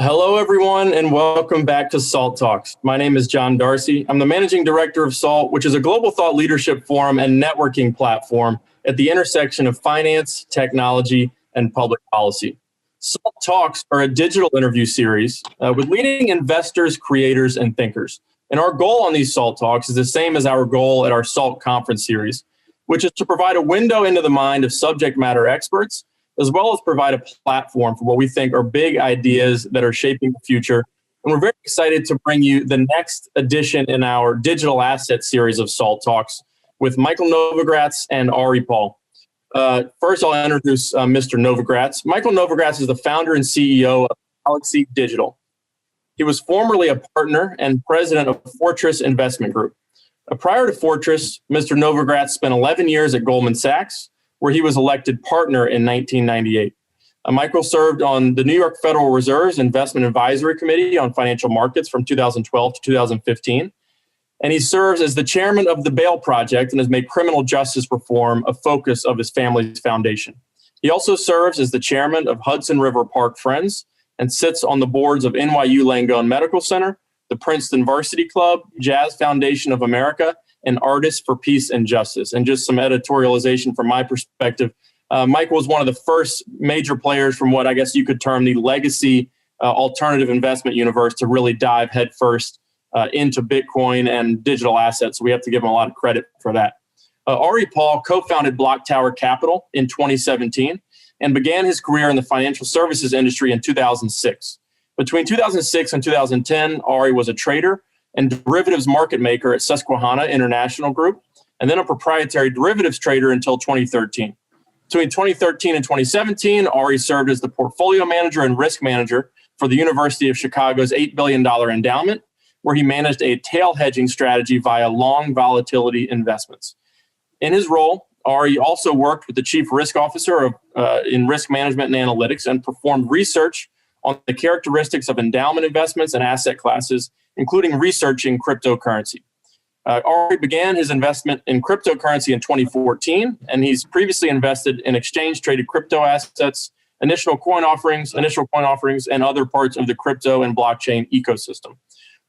Hello, everyone, and welcome back to SALT Talks. My name is John Darcy. I'm the managing director of SALT, which is a global thought leadership forum and networking platform at the intersection of finance, technology, and public policy. SALT Talks are a digital interview series with leading investors, creators, and thinkers. And our goal on these SALT Talks is the same as our goal at our SALT conference series, which is to provide a window into the mind of subject matter experts, as well as provide a platform for what we think are big ideas that are shaping the future. And we're very excited to bring you the next edition in our digital asset series of SALT Talks with Michael Novogratz and Ari Paul. First, I'll introduce Mr. Novogratz. Michael Novogratz is the founder and CEO of Galaxy Digital. He was formerly a partner and president of Fortress Investment Group. Prior to Fortress, Mr. Novogratz spent 11 years at Goldman Sachs, where he was elected partner in 1998. Michael served on the New York Federal Reserve's Investment Advisory Committee on Financial Markets from 2012 to 2015. And he serves as the chairman of the Bail Project and has made criminal justice reform a focus of his family's foundation. He also serves as the chairman of Hudson River Park Friends and sits on the boards of NYU Langone Medical Center, the Princeton Varsity Club, Jazz Foundation of America, and Artists for Peace and Justice. And just some editorialization from my perspective, Michael was one of the first major players from what I guess you could term the legacy alternative investment universe to really dive headfirst into Bitcoin and digital assets. So we have to give him a lot of credit for that. Ari Paul co-founded BlockTower Capital in 2017 and began his career in the financial services industry in 2006. Between 2006 and 2010, Ari was a trader and derivatives market maker at Susquehanna International Group, and then a proprietary derivatives trader until 2013. Between 2013 and 2017, Ari served as the portfolio manager and risk manager for the University of Chicago's $8 billion endowment, where he managed a tail hedging strategy via long volatility investments. In his role, Ari also worked with the chief risk officer in risk management and analytics and performed research on the characteristics of endowment investments and asset classes, including researching cryptocurrency. Ari began his investment in cryptocurrency in 2014, and he's previously invested in exchange-traded crypto assets, initial coin offerings, and other parts of the crypto and blockchain ecosystem.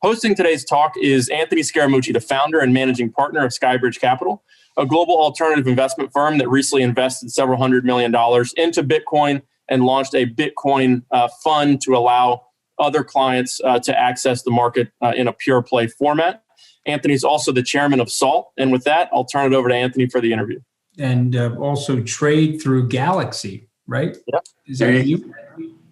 Hosting today's talk is Anthony Scaramucci, the founder and managing partner of Skybridge Capital, a global alternative investment firm that recently invested several $100 million into Bitcoin and launched a Bitcoin fund to allow other clients to access the market in a pure play format. Anthony's also the chairman of SALT. And with that, I'll turn it over to Anthony for the interview. And also trade through Galaxy, right? Yep.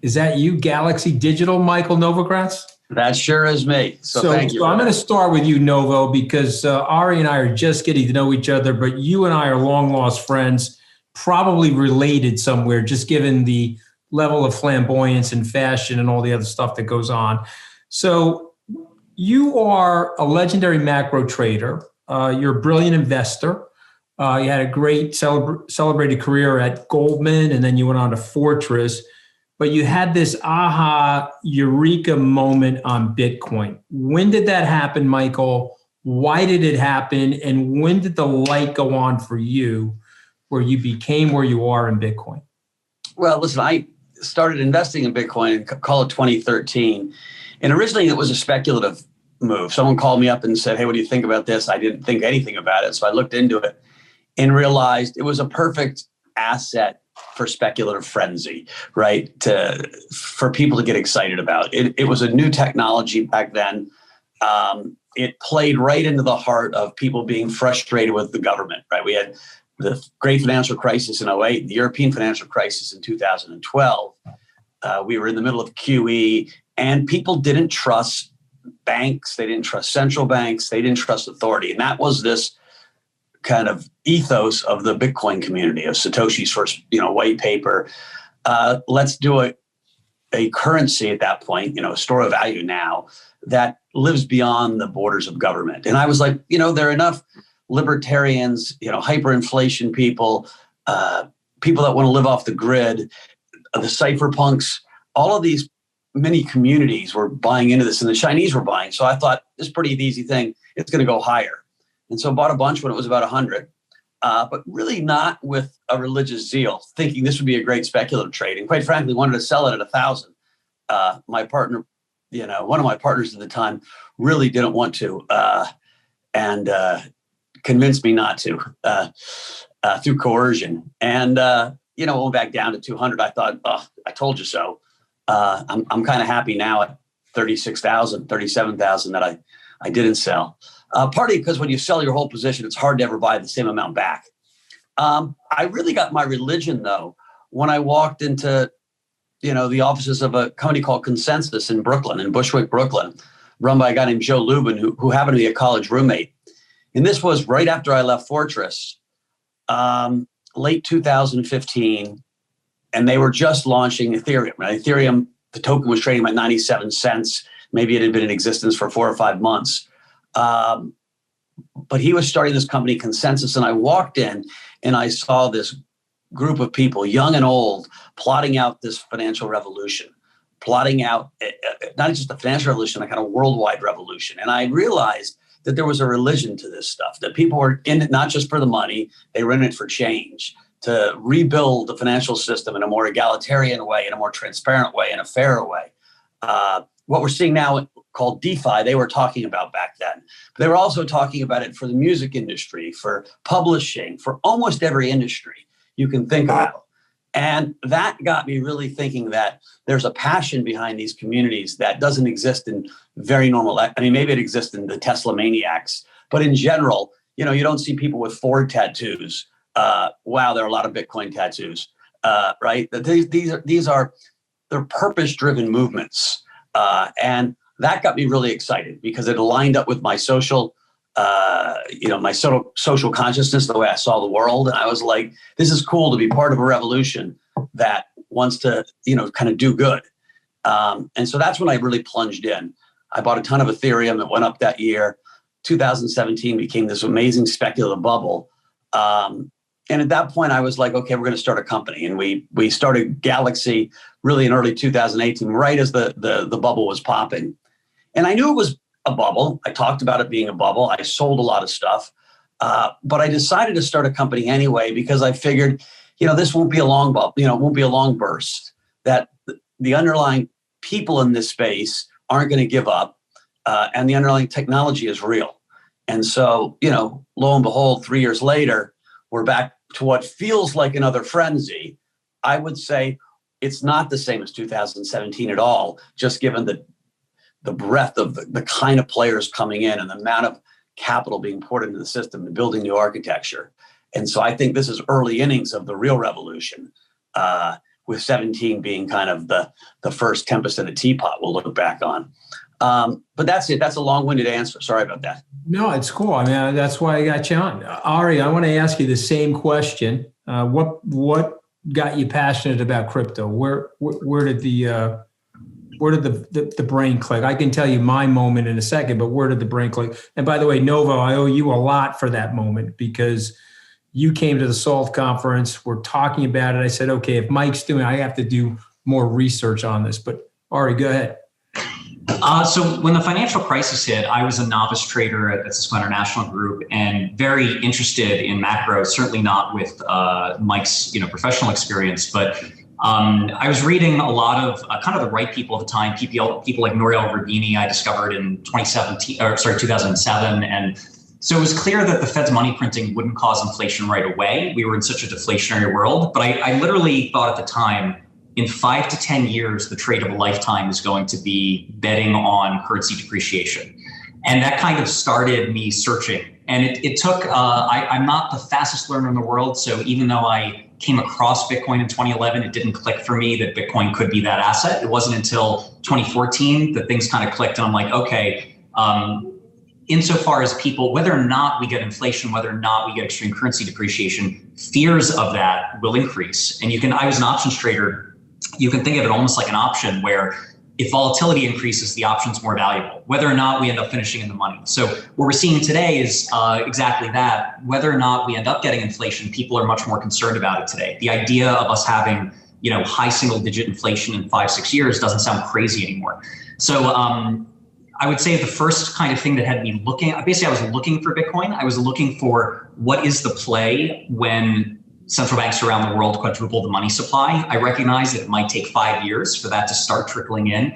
Is that you, Galaxy Digital, Michael Novogratz? That sure is me. So thank you. So I'm going to start with you, Novo, because Ari and I are just getting to know each other, but you and I are long lost friends, probably related somewhere, just given the level of flamboyance and fashion and all the other stuff that goes on. So you are a legendary macro trader. You're a brilliant investor. You had a great celebrated career at Goldman, and then you went on to Fortress. But you had this aha eureka moment on Bitcoin. When did that happen, Michael? Why did it happen? And when did the light go on for you where you became where you are in Bitcoin? Well, listen, I started investing in Bitcoin, call it 2013. And originally it was a speculative move. Someone called me up and said, hey, what do you think about this? I didn't think anything about it. So I looked into it and realized it was a perfect asset for speculative frenzy, right? For people to get excited about. It was a new technology back then. It played right into the heart of people being frustrated with the government, right? We had the great financial crisis in 2008, the European financial crisis in 2012. We were in the middle of QE, and people didn't trust banks. They didn't trust central banks. They didn't trust authority. And that was this kind of ethos of the Bitcoin community, of Satoshi's first, white paper. Let's do a currency at that point, a store of value now that lives beyond the borders of government. And I was like, there are enough libertarians, hyperinflation people, people that want to live off the grid, the cypherpunks, all of these many communities were buying into this, and the Chinese were buying. So I thought this is a pretty easy thing. It's going to go higher. And so I bought a bunch when it was about 100, but really not with a religious zeal, thinking this would be a great speculative trade. And quite frankly, wanted to sell it at 1,000. my partner, one of my partners at the time really didn't want to, and convinced me not to through coercion. And, went back down to 200. I thought, oh, I told you so. I'm kind of happy now at 36,000, 37,000 that I didn't sell. Partly because when you sell your whole position, it's hard to ever buy the same amount back. I really got my religion, though, when I walked into, the offices of a company called Consensus in Brooklyn, in Bushwick, Brooklyn, run by a guy named Joe Lubin, who happened to be a college roommate. And this was right after I left Fortress, late 2015, and they were just launching Ethereum. Right? Ethereum, the token was trading about 97 cents. Maybe it had been in existence for 4 or 5 months. But he was starting this company, Consensus, and I walked in and I saw this group of people, young and old, plotting out this financial revolution, plotting out not just the financial revolution, a kind of worldwide revolution. And I realized that there was a religion to this stuff, that people were in it not just for the money, they were in it for change, to rebuild the financial system in a more egalitarian way, in a more transparent way, in a fairer way. What we're seeing now called DeFi, they were talking about back then. But they were also talking about it for the music industry, for publishing, for almost every industry you can think about. And that got me really thinking that there's a passion behind these communities that doesn't exist in very normal, maybe it exists in the Tesla maniacs, but in general, you don't see people with Ford tattoos. Wow, there are a lot of Bitcoin tattoos, right? They're purpose-driven movements. And that got me really excited because it aligned up with my social consciousness, the way I saw the world. And I was like, this is cool to be part of a revolution that wants to, kind of do good. And so that's when I really plunged in. I bought a ton of Ethereum. It went up that year. 2017 became this amazing speculative bubble. And at that point, I was like, okay, we're going to start a company. And we started Galaxy really in early 2018, right as the bubble was popping. And I knew it was a bubble. I talked about it being a bubble. I sold a lot of stuff. But I decided to start a company anyway, because I figured, this won't be a long bubble, it won't be a long burst, that the underlying people in this space aren't going to give up. And the underlying technology is real. And so, lo and behold, 3 years later, we're back to what feels like another frenzy. I would say it's not the same as 2017 at all, just given the breadth of the kind of players coming in and the amount of capital being poured into the system and building new architecture. And so I think this is early innings of the real revolution, with 17 being kind of the first tempest in a teapot we'll look back on. But that's it. That's a long-winded answer. Sorry about that. No, it's cool. I mean, that's why I got you on. Ari, I want to ask you the same question. What got you passionate about crypto? Where did the brain click? I can tell you my moment in a second, but where did the brain click? And by the way, Novo, I owe you a lot for that moment, because you came to the SALT conference. We're talking about it. I said, okay, if Mike's doing it, I have to do more research on this. But Ari, go ahead. So when the financial crisis hit, I was a novice trader at Cisco International Group and very interested in macro, certainly not with Mike's professional experience, but I was reading a lot of kind of the right people at the time, people like Nouriel Roubini, I discovered in 2007. And so it was clear that the Fed's money printing wouldn't cause inflation right away. We were in such a deflationary world, but I literally thought at the time, in 5 to 10 years, the trade of a lifetime is going to be betting on currency depreciation. And that kind of started me searching. And it took, I'm not the fastest learner in the world. So even though I came across Bitcoin in 2011, it didn't click for me that Bitcoin could be that asset. It wasn't until 2014 that things kind of clicked. And I'm like, okay, insofar as people, whether or not we get inflation, whether or not we get extreme currency depreciation, fears of that will increase. And I was an options trader. You can think of it almost like an option where if volatility increases, the option's more valuable, whether or not we end up finishing in the money. So what we're seeing today is exactly that. Whether or not we end up getting inflation, people are much more concerned about it today. The idea of us having, high single digit inflation in 5-6 years doesn't sound crazy anymore. So I would say the first kind of thing that had me looking, basically I was looking for Bitcoin. I was looking for what is the play when central banks around the world quadruple the money supply. I recognize that it might take 5 years for that to start trickling in,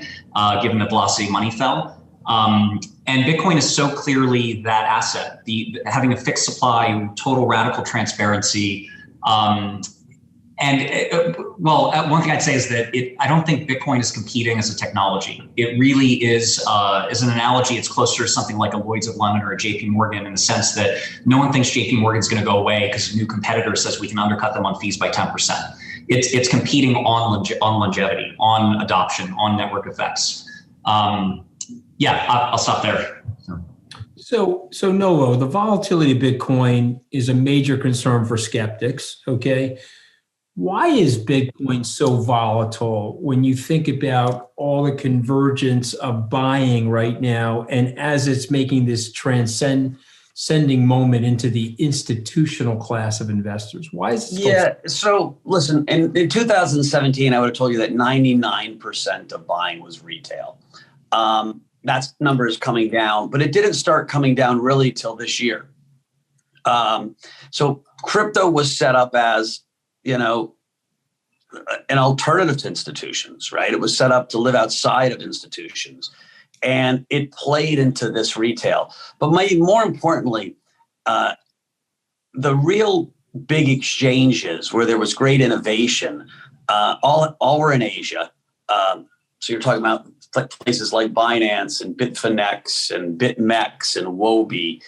given the velocity of money fell. And Bitcoin is so clearly that asset, having a fixed supply, total radical transparency. One thing I'd say is that I don't think Bitcoin is competing as a technology. It really is, as an analogy, it's closer to something like a Lloyd's of London or a JP Morgan, in the sense that no one thinks JP Morgan is going to go away because a new competitor says we can undercut them on fees by 10%. It's competing on longevity, on adoption, on network effects. I'll stop there. So Novo, the volatility of Bitcoin is a major concern for skeptics, okay? Why is Bitcoin so volatile when you think about all the convergence of buying right now, and as it's making this transcending moment into the institutional class of investors? Why is it so listen, in 2017, I would have told you that 99% of buying was retail. That number is coming down, but it didn't start coming down really till this year. So crypto was set up as, an alternative to institutions, right? It was set up to live outside of institutions, and it played into this retail. But more importantly, the real big exchanges where there was great innovation, all were in Asia. So you're talking about places like Binance and Bitfinex and BitMEX and Wobi.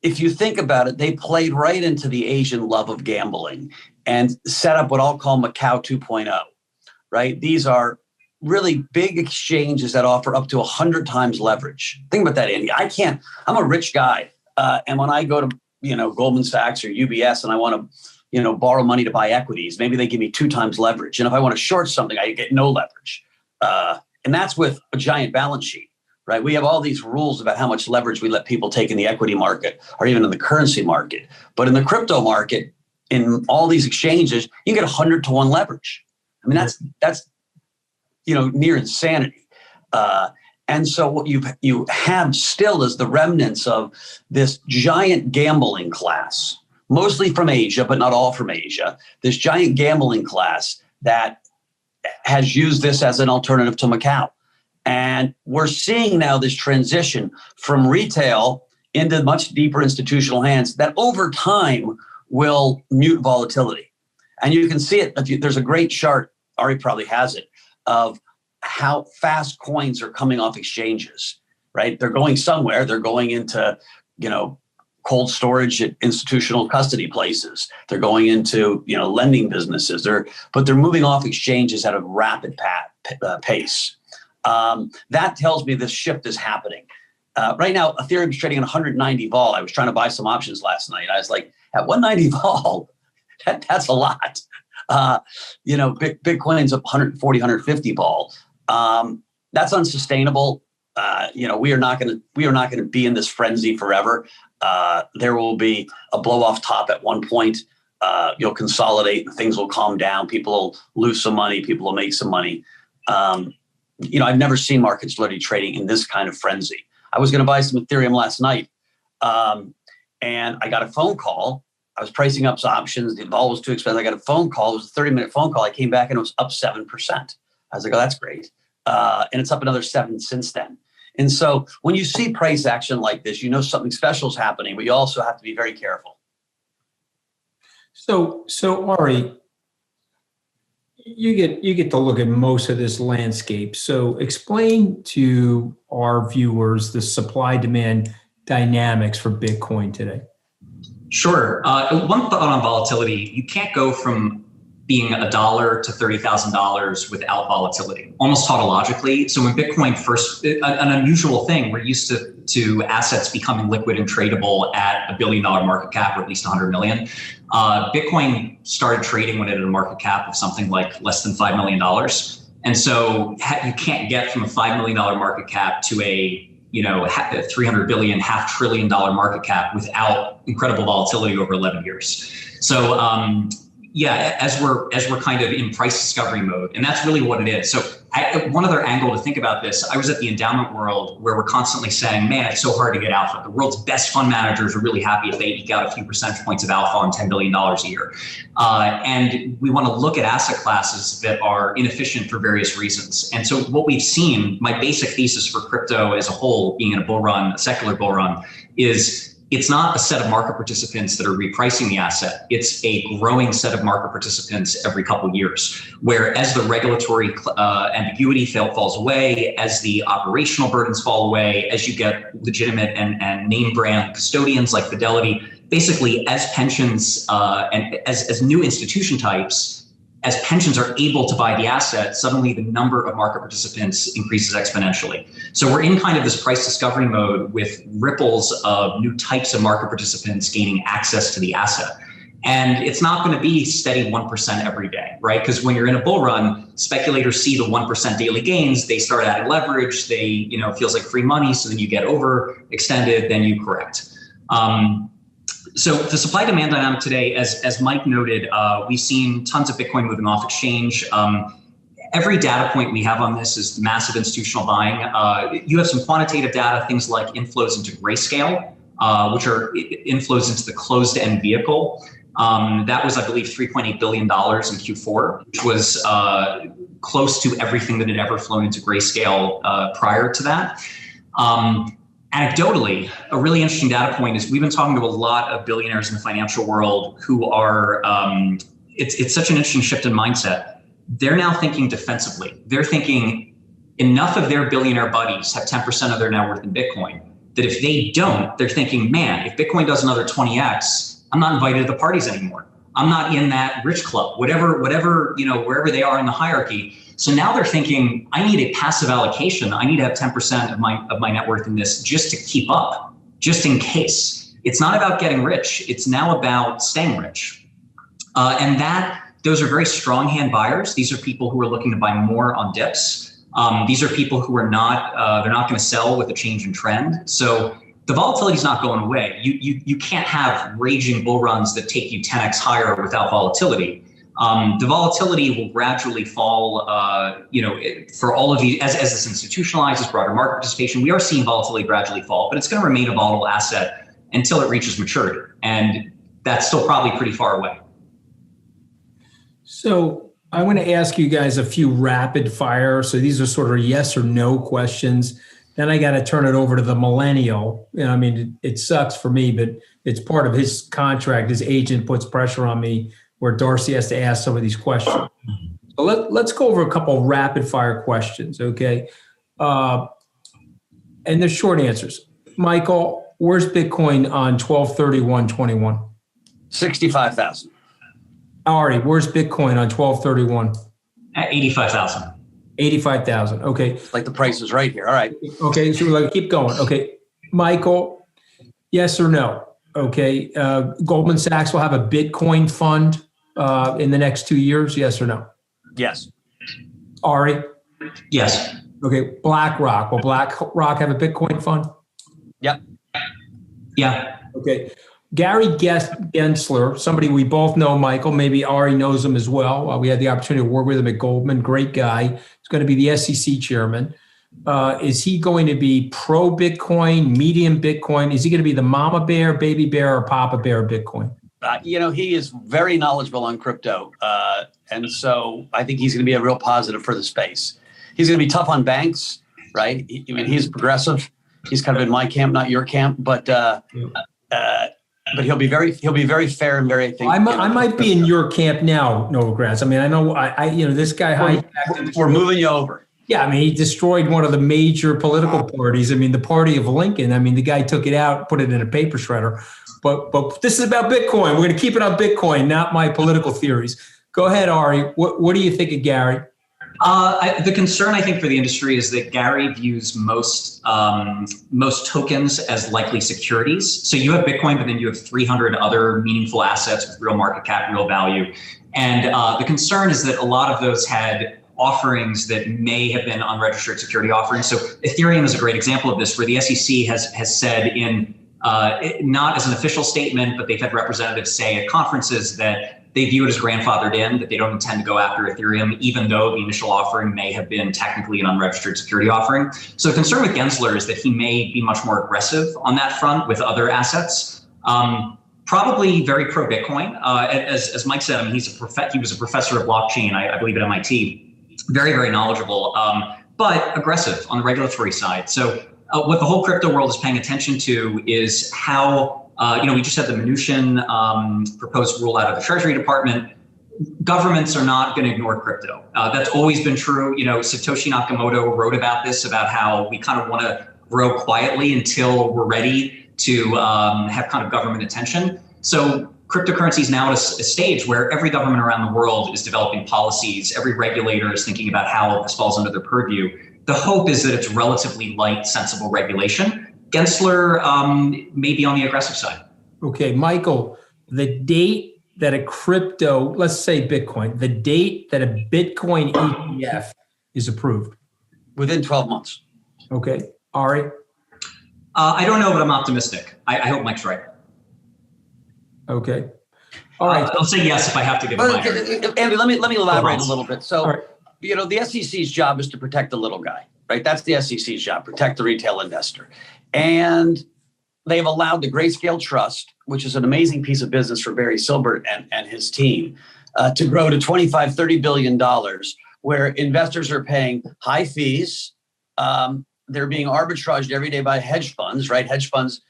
If you think about it, they played right into the Asian love of gambling and set up what I'll call Macau 2.0, right? These are really big exchanges that offer up to 100 times leverage. Think about that, Andy. I'm a rich guy. And when I go to, Goldman Sachs or UBS and I want to, borrow money to buy equities, maybe they give me 2 times leverage. And if I want to short something, I get no leverage. And that's with a giant balance sheet, right? We have all these rules about how much leverage we let people take in the equity market or even in the currency market. But in the crypto market, in all these exchanges, you can get 100 to 1 leverage. I mean, that's near insanity. And so what you have still is the remnants of this giant gambling class, mostly from Asia, but not all from Asia, this giant gambling class that has used this as an alternative to Macau. And we're seeing now this transition from retail into much deeper institutional hands that over time will mute volatility. And you can see it. There's a great chart, Ari probably has it, of how fast coins are coming off exchanges, right? They're going somewhere. They're going into, cold storage at institutional custody places. They're going into, lending businesses. But they're moving off exchanges at a rapid pace. That tells me this shift is happening. Right now, Ethereum is trading at 190 vol. I was trying to buy some options last night. I was like, at 190 vol, that's a lot. Bitcoin's up 140, 150 vol. That's unsustainable. We are not going to be in this frenzy forever. There will be a blow off top at one point. You'll consolidate and things will calm down. People will lose some money. People will make some money. I've never seen markets literally trading in this kind of frenzy. I was going to buy some Ethereum last night. And I got a phone call. I was pricing up some options. The vol was too expensive. I got a phone call. It was a 30-minute phone call. I came back and it was up 7%. I was like, oh, that's great. And it's up another 7 since then. And so when you see price action like this, something special is happening, but you also have to be very careful. So Ari, you get to look at most of this landscape. So explain to our viewers the supply-demand dynamics for Bitcoin today. Sure. One thought on volatility: you can't go from being $1 to $30,000 without volatility, almost tautologically. So when Bitcoin first, an unusual thing, we're used to assets becoming liquid and tradable at $1 billion market cap, or at least 100 million. Bitcoin started trading when it had a market cap of something like less than $5 million. And so you can't get from a $5 million market cap to a 300 billion, $500 billion market cap without incredible volatility over 11 years. So Yeah, as we're kind of in price discovery mode, and that's really what it is. So one other angle to think about this, I was at the endowment world where we're constantly saying, man, it's so hard to get alpha. The world's best fund managers are really happy if they eke out a few percentage points of alpha on $10 billion a year. And we want to look at asset classes that are inefficient for various reasons. And so what we've seen, my basic thesis for crypto as a whole, being in a bull run, a secular bull run, is it's not a set of market participants that are repricing the asset. It's a growing set of market participants every couple of years, where as the regulatory ambiguity falls away, as the operational burdens fall away, as you get legitimate and name brand custodians like Fidelity, basically as pensions and as new institution types, as pensions are able to buy the asset, suddenly the number of market participants increases exponentially. So we're in kind of this price discovery mode with ripples of new types of market participants gaining access to the asset. And it's not going to be steady 1% every day, right? Because when you're in a bull run, speculators see the 1% daily gains, they start adding leverage, it feels like free money, so then you get overextended, then you correct. So the supply demand dynamic today, as Mike noted, we've seen tons of Bitcoin moving off exchange. Every data point we have on this is massive institutional buying. You have some quantitative data, things like inflows into Grayscale, which are inflows into the closed-end vehicle. That was, I believe, $3.8 billion in Q4, which was close to everything that had ever flown into Grayscale prior to that. Anecdotally, a really interesting data point is we've been talking to a lot of billionaires in the financial world who are, it's such an interesting shift in mindset. They're now thinking defensively. They're thinking enough of their billionaire buddies have 10% of their net worth in Bitcoin, that if they don't, they're thinking, man, if Bitcoin does another 20x, I'm not invited to the parties anymore. I'm not in that rich club, whatever, wherever they are in the hierarchy. So now they're thinking, I need a passive allocation. I need to have 10% of my net worth in this just to keep up, just in case. It's not about getting rich. It's now about staying rich. And those are very strong hand buyers. These are people who are looking to buy more on dips. These are people who are they're not going to sell with a change in trend. So the volatility is not going away. You can't have raging bull runs that take you 10x higher without volatility. The volatility will gradually fall, for all of these, as this institutionalizes broader market participation, we are seeing volatility gradually fall, but it's going to remain a volatile asset until it reaches maturity. And that's still probably pretty far away. So I want to ask you guys a few rapid fire. So these are sort of yes or no questions. Then I got to turn it over to the millennial. It sucks for me, but it's part of his contract. His agent puts pressure on me where Darcy has to ask some of these questions. So let's go over a couple of rapid fire questions, okay? And they're short answers. Michael, where's Bitcoin on 12/31/21? 65,000. Ari, where's Bitcoin on 12/31? At 85,000. 85,000. Okay. Like the price is right here. All right. Okay. So we're keep going. Okay. Michael, yes or no? Okay. Goldman Sachs will have a Bitcoin fund in the next 2 years. Yes or no? Yes. Ari? Yes. Okay. BlackRock. Will BlackRock have a Bitcoin fund? Yep. Yeah. Okay. Gary Gensler, somebody we both know, Michael, maybe Ari knows him as well. We had the opportunity to work with him at Goldman. Great guy. He's going to be the SEC chairman. Is he going to be pro Bitcoin, medium Bitcoin? Is he going to be the mama bear, baby bear, or papa bear of Bitcoin? He is very knowledgeable on crypto. And so I think he's going to be a real positive for the space. He's going to be tough on banks, right? He's progressive. He's kind of in my camp, not your camp, but he'll be very fair and very. I might be in your camp now, Novogratz. I know this guy. We're moving you over. Yeah, he destroyed one of the major political parties. The party of Lincoln. The guy took it out, put it in a paper shredder. But this is about Bitcoin. We're going to keep it on Bitcoin, not my political theories. Go ahead, Ari. What do you think of Gary? The concern, I think, for the industry is that Gary views most tokens as likely securities. So you have Bitcoin, but then you have 300 other meaningful assets with real market cap, real value. And the concern is that a lot of those had offerings that may have been unregistered security offerings. So Ethereum is a great example of this, where the SEC has said in not as an official statement, but they've had representatives say at conferences that they view it as grandfathered in, that they don't intend to go after Ethereum, even though the initial offering may have been technically an unregistered security offering. So the concern with Gensler is that he may be much more aggressive on that front with other assets. Probably very pro Bitcoin. As Mike said, I mean, he was a professor of blockchain, I believe, at MIT. Very, very knowledgeable, but aggressive on the regulatory side. So what the whole crypto world is paying attention to is how, we just had the Mnuchin proposed rule out of the Treasury Department. Governments are not going to ignore crypto. That's always been true. Satoshi Nakamoto wrote about this, about how we kind of want to grow quietly until we're ready to have kind of government attention. So cryptocurrency is now at a stage where every government around the world is developing policies. Every regulator is thinking about how this falls under their purview. The hope is that it's relatively light, sensible regulation. Gensler may be on the aggressive side. Okay, Michael, the date that a crypto, let's say Bitcoin, the date that a Bitcoin ETF is approved? Within 12 months. Okay, Ari? I don't know, but I'm optimistic. I hope Mike's right. Okay. All right. I'll say yes if I have to give a minor. Andy, let me elaborate a little bit. So, right. The SEC's job is to protect the little guy, right? That's the SEC's job, protect the retail investor. And they've allowed the Grayscale Trust, which is an amazing piece of business for Barry Silbert and his team, to grow to $25-30 billion, where investors are paying high fees. They're being arbitraged every day by hedge funds, right? Hedge funds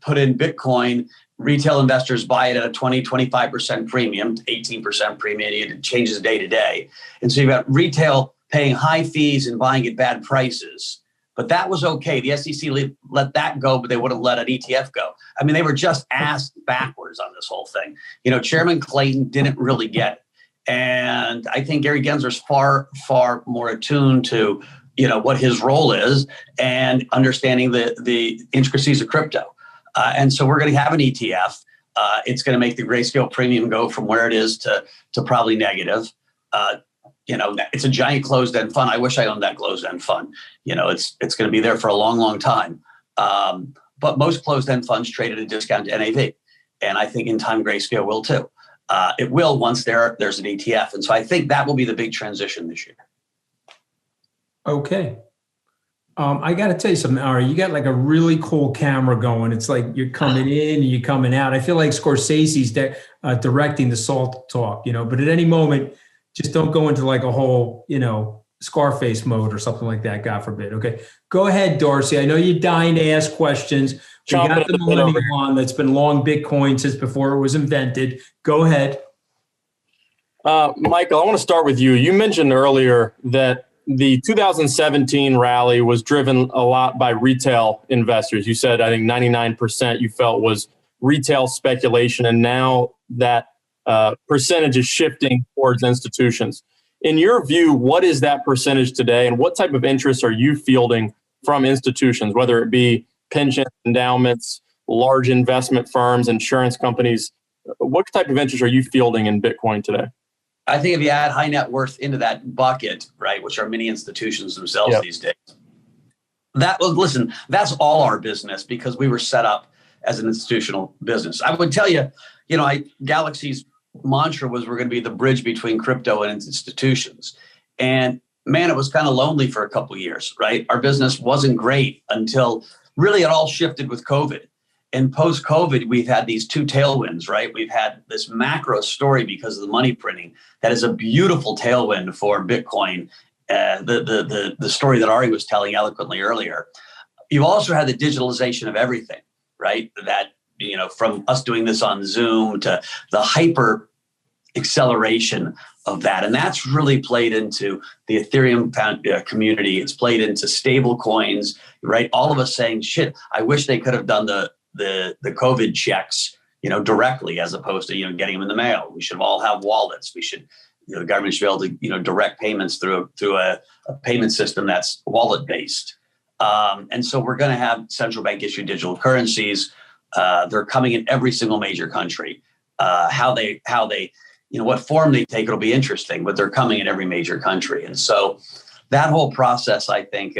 put in Bitcoin. Retail investors buy it at a 20-25% premium, 18% premium. It changes day to day. And so you've got retail paying high fees and buying at bad prices. But that was okay. The SEC let that go, but they wouldn't let an ETF go. I mean, they were just ass backwards on this whole thing. Chairman Clayton didn't really get it. And I think Gary Gensler's far, far more attuned to what his role is and understanding the intricacies of crypto. And so we're going to have an ETF. It's going to make the Grayscale premium go from where it is to probably negative. It's a giant closed-end fund. I wish I owned that closed-end fund. It's going to be there for a long, long time. But most closed-end funds trade at a discount to NAV. And I think in time Grayscale will too. It will once there's an ETF. And so I think that will be the big transition this year. Okay. I got to tell you something, Ari. You got like a really cool camera going. It's like you're coming in and you're coming out. I feel like Scorsese's directing the Salt Talk, but at any moment, just don't go into like a whole, Scarface mode or something like that, God forbid. Okay. Go ahead, Darcy. I know you're dying to ask questions. We got the millennial on that's been long Bitcoin since before it was invented. Go ahead. Michael, I want to start with you. You mentioned earlier that the 2017 rally was driven a lot by retail investors. You said, I think 99% you felt was retail speculation. And now that percentage is shifting towards institutions. In your view, what is that percentage today? And what type of interest are you fielding from institutions, whether it be pension endowments, large investment firms, insurance companies? What type of interest are you fielding in Bitcoin today? I think if you add high net worth into that bucket, right, which are many institutions themselves these days, that's all our business because we were set up as an institutional business. I would tell you, Galaxy's mantra was we're going to be the bridge between crypto and institutions. And man, it was kind of lonely for a couple of years, right? Our business wasn't great until really it all shifted with COVID. And post-COVID, we've had these two tailwinds, right? We've had this macro story because of the money printing that is a beautiful tailwind for Bitcoin, the story that Ari was telling eloquently earlier. You've also had the digitalization of everything, right? That, from us doing this on Zoom to the hyper acceleration of that. And that's really played into the Ethereum community. It's played into stable coins, right? All of us saying, shit, I wish they could have done the COVID checks, directly as opposed to, getting them in the mail. We should all have wallets. We should, the government should be able to, direct payments through a payment system that's wallet based. And so we're going to have central bank issued digital currencies. They're coming in every single major country. How they, what form they take, it'll be interesting, but they're coming in every major country. And so that whole process, I think,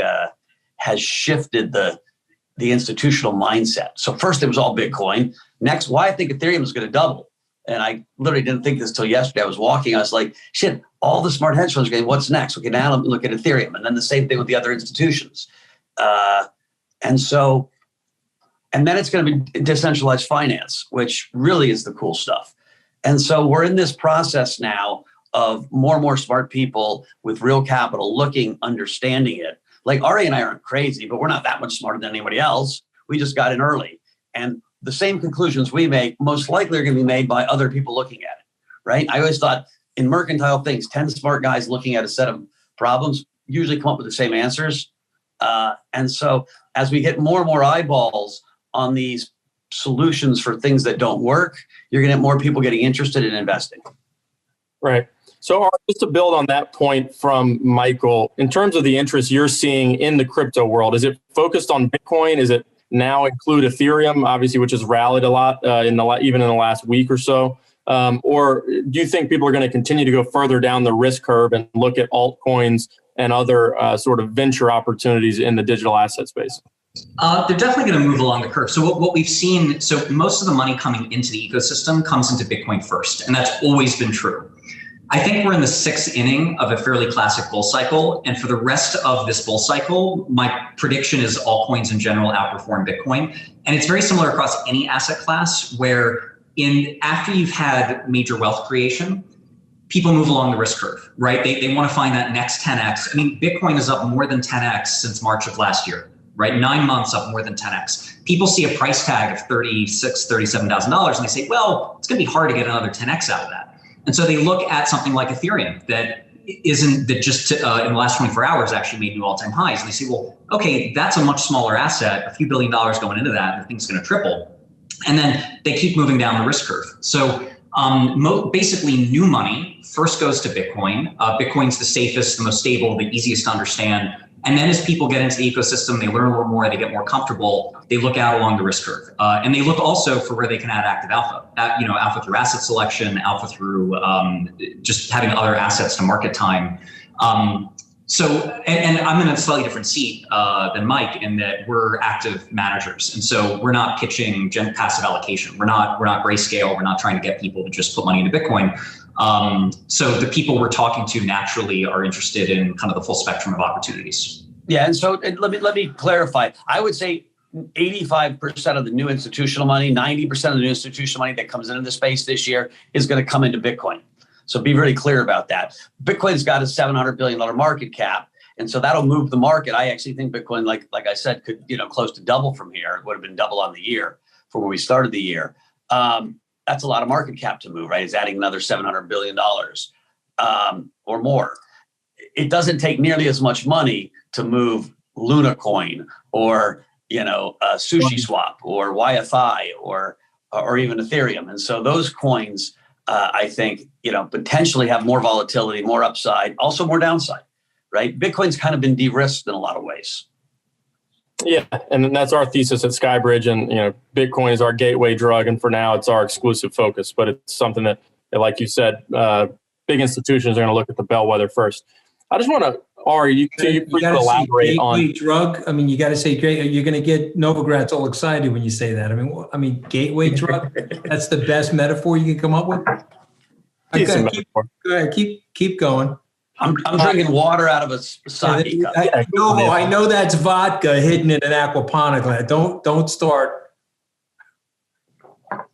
has shifted the institutional mindset. So first it was all Bitcoin. Next, why I think Ethereum is going to double. And I literally didn't think this till yesterday. I was walking. I was like, shit, all the smart hedge funds are going, what's next? Okay, now look at Ethereum. And then the same thing with the other institutions. And then it's going to be decentralized finance, which really is the cool stuff. And so we're in this process now of more and more smart people with real capital looking, understanding it. Like Ari and I aren't crazy, but we're not that much smarter than anybody else. We just got in early. And the same conclusions we make most likely are going to be made by other people looking at it, right? I always thought in mercantile things, 10 smart guys looking at a set of problems usually come up with the same answers. And so as we get more and more eyeballs on these solutions for things that don't work, you're going to have more people getting interested in investing. Right. So just to build on that point from Michael, in terms of the interest you're seeing in the crypto world, is it focused on Bitcoin? Is it now include Ethereum, obviously, which has rallied a lot even in the last week or so? Or do you think people are going to continue to go further down the risk curve and look at altcoins and other sort of venture opportunities in the digital asset space? They're definitely going to move along the curve. So what we've seen, so most of the money coming into the ecosystem comes into Bitcoin first, and that's always been true. I think we're in the 6th inning of a fairly classic bull cycle. And for the rest of this bull cycle, my prediction is altcoins in general outperform Bitcoin. And it's very similar across any asset class where after you've had major wealth creation, people move along the risk curve, right? They want to find that next 10x. I mean, Bitcoin is up more than 10x since March of last year, right? 9 months up more than 10x. People see a price tag of $36,000, $37,000 and they say, well, it's going to be hard to get another 10x out of that. And so they look at something like Ethereum that just in the last 24 hours actually made new all-time highs. And they say, well, okay, that's a much smaller asset, a few $1 billion going into that, and the thing's going to triple. And then they keep moving down the risk curve. So basically new money first goes to Bitcoin. Bitcoin's the safest, the most stable, the easiest to understand. And then as people get into the ecosystem, they learn a little more, they get more comfortable, they look out along the risk curve. And they look also for where they can add active alpha, alpha through asset selection, alpha through just having other assets to market time. And I'm in a slightly different seat than Mike in that we're active managers. And so we're not pitching passive allocation. We're not grayscale. We're not trying to get people to just put money into Bitcoin. So the people we're talking to naturally are interested in kind of the full spectrum of opportunities. Yeah, and so let me clarify. I would say 85% of the new institutional money, 90% of the new institutional money that comes into the space this year is going to come into Bitcoin. So be very clear about that. Bitcoin's got a $700 billion market cap, and so that'll move the market. I actually think Bitcoin, like I said, could close to double from here. It would have been double on the year from where we started the year. That's a lot of market cap to move, right? It's adding another $700 billion or more. It doesn't take nearly as much money to move Luna Coin or Sushi Swap or YFI or even Ethereum. And so those coins, I think, potentially have more volatility, more upside, also more downside, right? Bitcoin's kind of been de-risked in a lot of ways. Yeah, and that's our thesis at Skybridge, and Bitcoin is our gateway drug, and for now it's our exclusive focus. But it's something that, like you said, big institutions are going to look at the bellwether first. I just want to, Ari, you elaborate on gateway drug. I mean, you got to say you're going to get Novogratz all excited when you say that. I mean, gateway drug. That's the best metaphor you can come up with. Go ahead, keep going. I'm drinking water out of a sake cup. I know that's vodka hidden in an aquaponic glass. Don't start.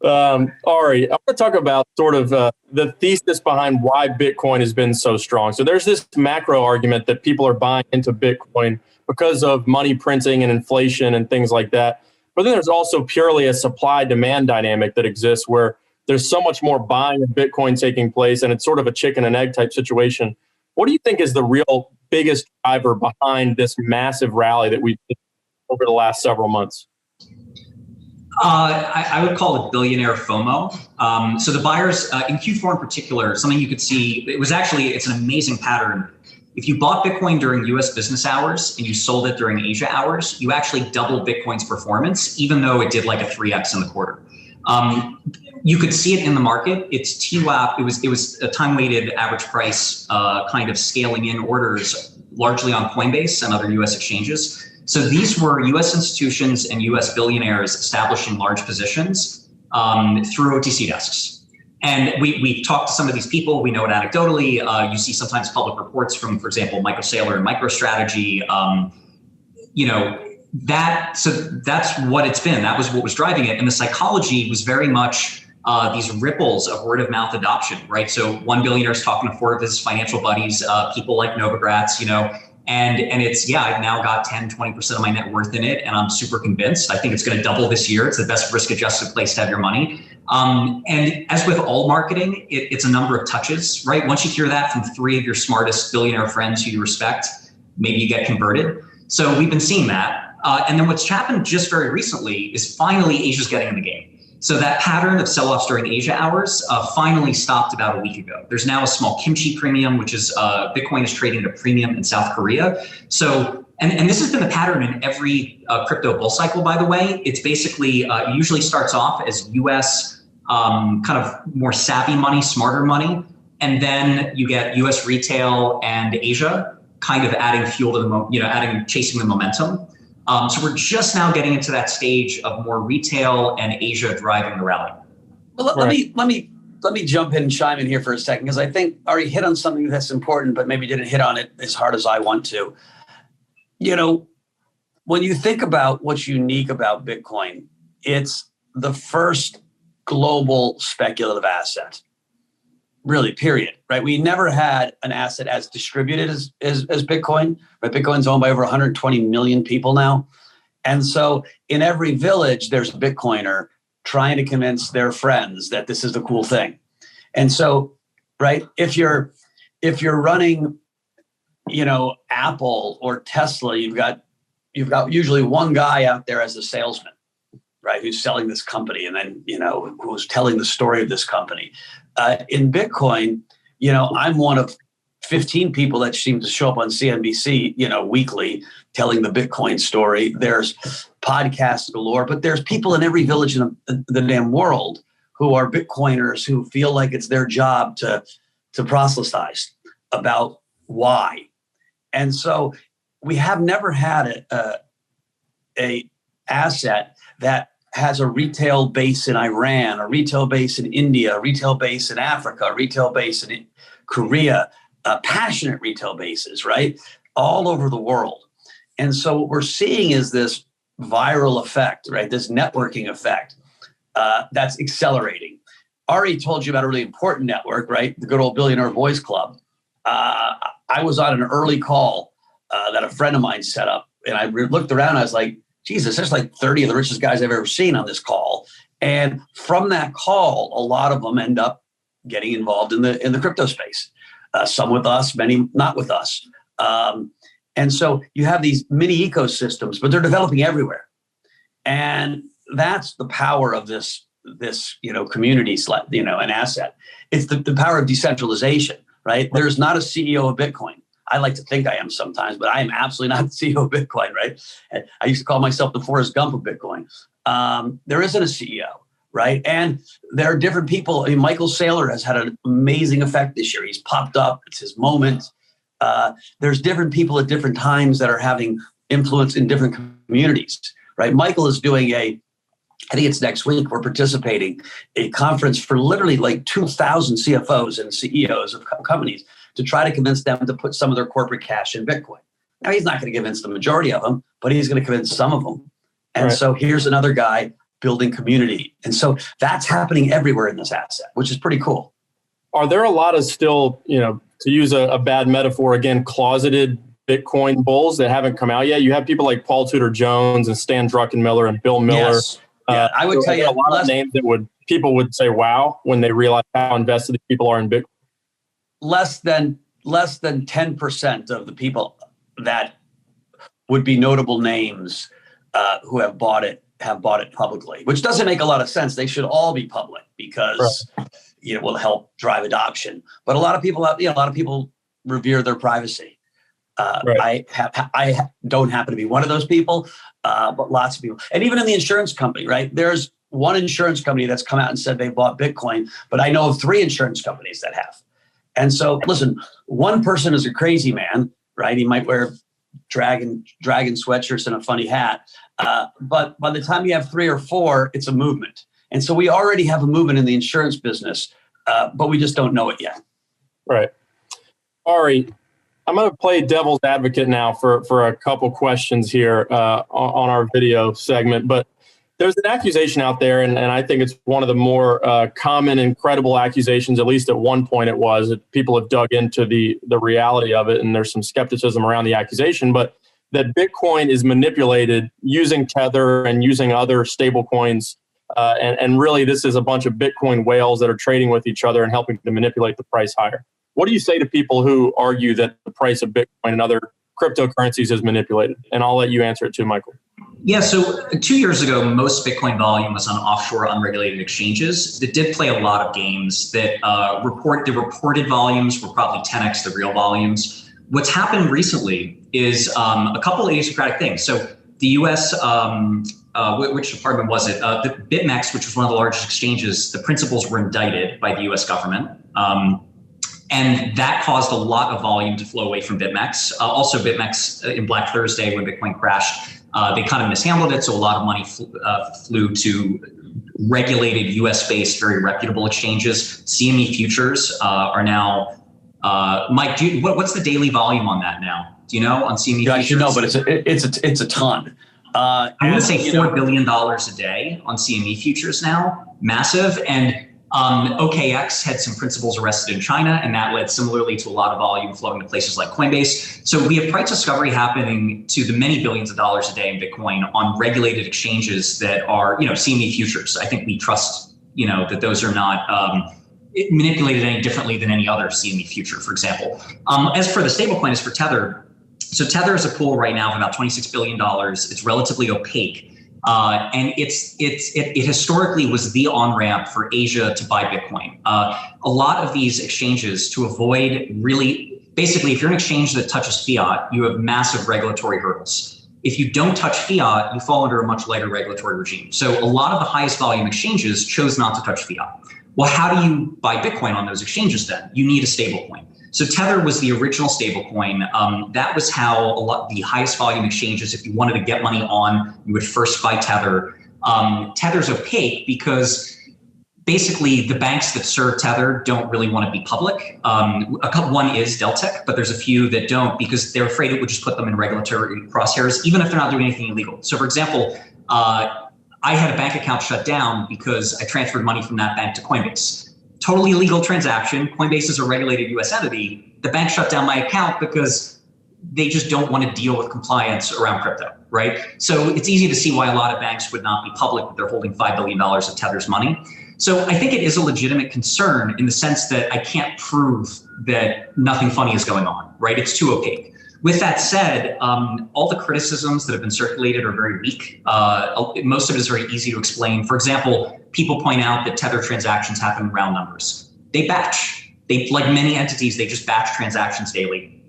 Ari, I want to talk about sort of the thesis behind why Bitcoin has been so strong. So there's this macro argument that people are buying into Bitcoin because of money printing and inflation and things like that. But then there's also purely a supply-demand dynamic that exists where there's so much more buying of Bitcoin taking place, and it's sort of a chicken and egg type situation. What do you think is the real biggest driver behind this massive rally that we've seen over the last several months? I would call it billionaire FOMO. So the buyers in Q4 in particular, something you could see, it's an amazing pattern. If you bought Bitcoin during US business hours and you sold it during Asia hours, you actually doubled Bitcoin's performance, even though it did like a 3x in the quarter. You could see it in the market. It's TWAP. It was a time-weighted average price kind of scaling in orders largely on Coinbase and other US exchanges. So these were US institutions and US billionaires establishing large positions through OTC desks. And we've talked to some of these people. We know it anecdotally. You see sometimes public reports from, for example, Michael Saylor and MicroStrategy. So that's what it's been. That was what was driving it. And the psychology was very much these ripples of word of mouth adoption, right? So one billionaire is talking to four of his financial buddies, people like Novogratz, and it's, I've now got 10, 20% of my net worth in it. And I'm super convinced. I think it's going to double this year. It's the best risk adjusted place to have your money. And as with all marketing, it's a number of touches, right? Once you hear that from three of your smartest billionaire friends who you respect, maybe you get converted. So we've been seeing that. And then what's happened just very recently is finally Asia's getting in the game. So that pattern of sell-offs during Asia hours finally stopped about a week ago. There's now a small kimchi premium, which is Bitcoin is trading at a premium in South Korea. So, and this has been the pattern in every crypto bull cycle, by the way. It's basically, it usually starts off as US kind of more savvy money, smarter money. And then you get US retail and Asia kind of adding fuel to the, chasing the momentum. So we're just now getting into that stage of more retail and Asia driving the rally. Well, let me jump in and chime in here for a second, because I think Ari hit on something that's important, but maybe didn't hit on it as hard as I want to. When you think about what's unique about Bitcoin, it's the first global speculative asset. Really, period, right? We never had an asset as distributed as Bitcoin, right? Bitcoin's owned by over 120 million people now. And so in every village, there's a Bitcoiner trying to convince their friends that this is the cool thing. And so, right, if you're running, Apple or Tesla, you've got usually one guy out there as a salesman, right, who's selling this company, and then, who's telling the story of this company. In Bitcoin, I'm one of 15 people that seem to show up on CNBC, weekly, telling the Bitcoin story. There's podcasts galore, but there's people in every village in the damn world who are Bitcoiners who feel like it's their job to proselytize about why. And so we have never had a asset that has a retail base in Iran, a retail base in India, a retail base in Africa, a retail base in Korea, passionate retail bases, right? All over the world. And so what we're seeing is this viral effect, right? This networking effect that's accelerating. Ari told you about a really important network, right? The good old Billionaire Boys Club. I was on an early call that a friend of mine set up, and I looked around and I was like, Jesus, there's like 30 of the richest guys I've ever seen on this call. And from that call, a lot of them end up getting involved in the crypto space. Some with us, many not with us. And so you have these mini ecosystems, but they're developing everywhere. And that's the power of this community, an asset. It's the power of decentralization, right? There's not a CEO of Bitcoin. I like to think I am sometimes, but I am absolutely not the CEO of Bitcoin, right? I used to call myself the Forrest Gump of Bitcoin. There isn't a CEO, right? And there are different people. I mean, Michael Saylor has had an amazing effect this year. He's popped up. It's his moment. There's different people at different times that are having influence in different communities, right? Michael is doing I think it's next week, we're participating a conference for literally like 2,000 CFOs and CEOs of companies to try to convince them to put some of their corporate cash in Bitcoin. Now, he's not going to convince the majority of them, but he's going to convince some of them. And so here's another guy building community. And so that's happening everywhere in this asset, which is pretty cool. Are there a lot of still, to use a bad metaphor again, closeted Bitcoin bulls that haven't come out yet? You have people like Paul Tudor Jones and Stan Druckenmiller and Bill Miller. Yes. Yeah, I would tell you a lot of names that people would say, wow, when they realize how invested these people are in Bitcoin. Less than 10% of the people that would be notable names who have bought it publicly, which doesn't make a lot of sense. They should all be public because it will help drive adoption. But a lot of people revere their privacy. I don't happen to be one of those people, but lots of people. And even in the insurance company, right? There's one insurance company that's come out and said they bought Bitcoin, but I know of 3 insurance companies that have. And so, listen, one person is a crazy man, right? He might wear dragon sweatshirts and a funny hat. But by the time you have 3 or 4, it's a movement. And so we already have a movement in the insurance business but we just don't know it yet. Right. Ari, I'm going to play devil's advocate now for a couple questions here on our video segment. But there's an accusation out there, and I think it's one of the more common and credible accusations, at least at one point it was, that people have dug into the reality of it, and there's some skepticism around the accusation, but that Bitcoin is manipulated using Tether and using other stable coins. And really, this is a bunch of Bitcoin whales that are trading with each other and helping to manipulate the price higher. What do you say to people who argue that the price of Bitcoin and other cryptocurrencies is manipulated? And I'll let you answer it too, Michael. Yeah, so 2 years ago, most Bitcoin volume was on offshore unregulated exchanges that did play a lot of games that the reported volumes were probably 10x the real volumes. What's happened recently is a couple of idiosyncratic things. So the US, which department was it? The BitMEX, which was one of the largest exchanges, the principals were indicted by the US government. And that caused a lot of volume to flow away from BitMEX. Also, BitMEX in Black Thursday when Bitcoin crashed, they kind of mishandled it. So a lot of money flew to regulated US-based, very reputable exchanges. CME futures are now, Mike, what's the daily volume on that now? Do you know on CME futures? I should know, but it's a ton. I'm going to say $4 billion a day on CME futures now, massive. And OKX had some principals arrested in China, and that led similarly to a lot of volume flowing to places like Coinbase. So we have price discovery happening to the many billions of dollars a day in Bitcoin on regulated exchanges that are, CME futures. I think we trust, that those are not manipulated any differently than any other CME future, for example. As for the stablecoin, as for Tether, so Tether is a pool right now of about $26 billion. It's relatively opaque. And it historically was the on-ramp for Asia to buy Bitcoin. A lot of these exchanges, to avoid basically, if you're an exchange that touches fiat, you have massive regulatory hurdles. If you don't touch fiat, you fall under a much lighter regulatory regime. So a lot of the highest volume exchanges chose not to touch fiat. Well, how do you buy Bitcoin on those exchanges then? You need a stablecoin. So Tether was the original stablecoin. That was how the highest volume exchanges, if you wanted to get money on, you would first buy Tether. Tether's opaque because basically the banks that serve Tether don't really want to be public. One is Deltec, but there's a few that don't because they're afraid it would just put them in regulatory crosshairs, even if they're not doing anything illegal. So for example, I had a bank account shut down because I transferred money from that bank to Coinbase. Totally legal transaction. Coinbase is a regulated US entity. The bank shut down my account because they just don't want to deal with compliance around crypto, right? So it's easy to see why a lot of banks would not be public, but they're holding $5 billion of Tether's money. So I think it is a legitimate concern in the sense that I can't prove that nothing funny is going on, right? It's too opaque. With that said, all the criticisms that have been circulated are very weak. Most of it is very easy to explain. For example, people point out that Tether transactions happen in round numbers. They batch. Like many entities, they just batch transactions daily.